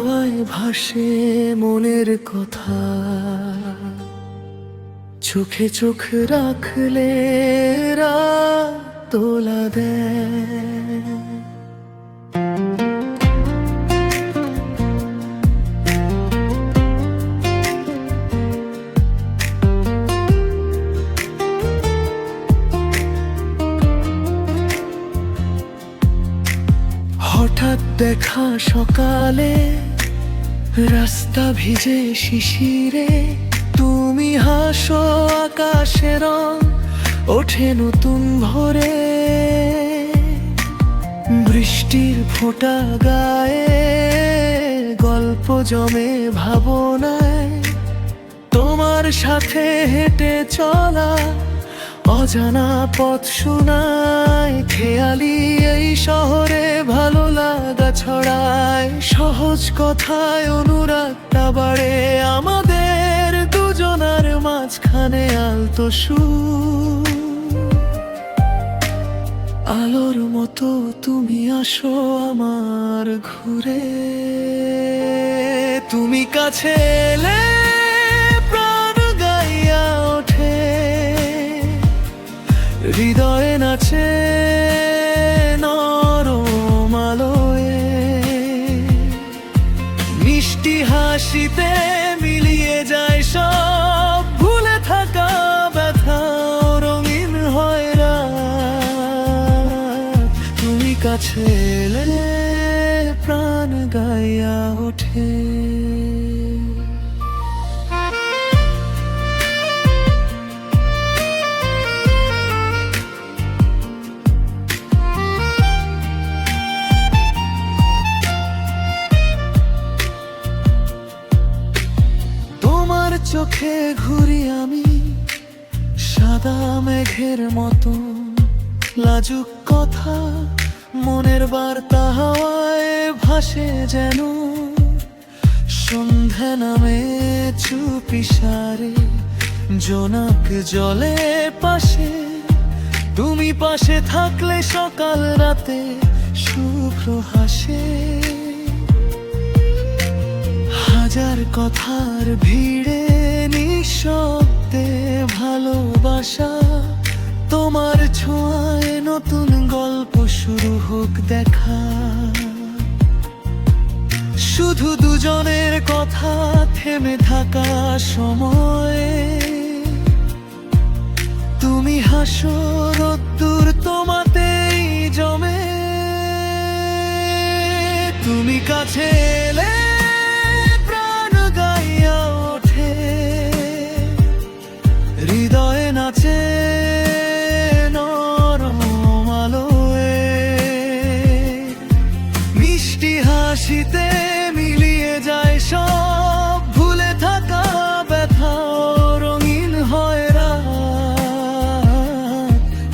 হাওয়ায় ভাসে মনের কথা, চোখে চোখ রাখলে রাত তোলা দেয়। হঠাৎ দেখা সকালে রাস্তা ভিজে শিশিরে, তুমি হাসো আকাশে রং ওঠে নতুন ভোরে। বৃষ্টির ফোঁটা গায়ে গল্প জমে ভাবনায়, তোমার সাথে হেঁটে চলা অজানা পথ শোনায়। খেয়ালি এই শহরে ভালো লাগা ছড়ায়, সহজ কথায় অনুরাগটা বাড়ে আমাদের দুজনার মাঝখানে আলতো সুর। আলোর মতো তুমি আসো আমার ঘুরে, তুমি কাছে এলে প্রাণ গাইয়া ওঠে, হৃদয়ে নাচে নরম আলোয়। মিষ্টি হাসিতে মিলিয়ে যায় সব ভুলে থাকা ব্যথা, রঙিন হয় রাত। তুমি কাছে এলে প্রাণ গাইয়া ওঠে। চোখে ঘুরি আমি সাদা মেঘের মতো, লাজুক কথা মনের বার্তা হাওয়ায় ভাসে যেন। সন্ধ্যা নামে চুপি সারে জোনাক জলে পাশে, তুমি পাশে থাকলে সকাল রাতে শুভ্র হাসে। হাজার কথার ভিড়ে নিঃশব্দে ভালোবাসা, তোমার ছোঁয়ায় নতুন গল্প শুরু হোক দেখা। শুধু দুজনের কথা থেমে থাকা সময়ে, তুমি হাসো রোদ্দুর তোমাতেই জমে। তুমি কাছে এলে প্রাণ গাইয়া ওঠে, হৃদয়ে নাচে নরম আলোয়। মিষ্টি হাসিতে মিলিয়ে যায় সব ভুলে থাকা ব্যথা, রঙিন হয় রাত।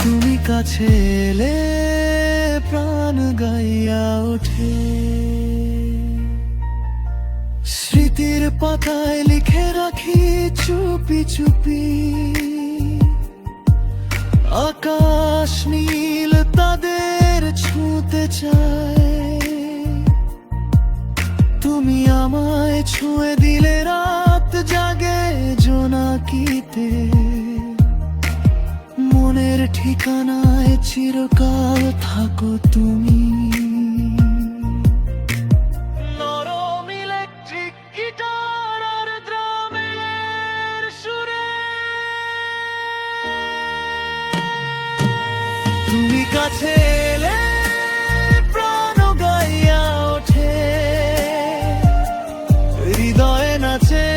তুমি কাছে এলে প্রাণ গাইয়া ওঠে। স্মৃতির পাতায় লিখে রাখি চুপি চুপি, আকাশ নীল তাদের ছুঁতে চায়। তুমি আমায় ছুঁয়ে দিলে রাত জাগে জোনাকিতে, মনের ঠিকানায় চিরকাল থাকো তুমি। তুমি কাছে এলে প্রাণ গাইয়া ওঠে, হৃদয়ে নাচে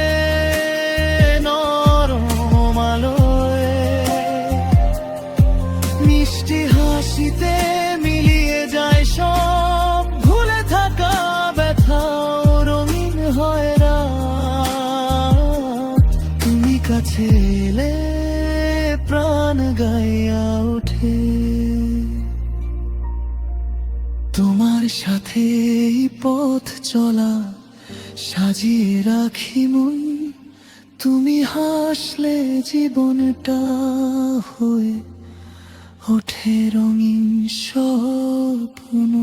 নরম আলোয়। মিষ্টি হাসিতে মিলিয়ে যায় সব ভুলে থাকা ব্যথা, রঙিন হয় রাত। তুমি কাছে এলে প্রাণ গাইয়া ওঠে। তোমার সাথে এই পথ চলা সাজিয়ে রাখি মন, তুমি হাসলে জীবনটা হয়ে ওঠে রঙিন স্বপ্ন।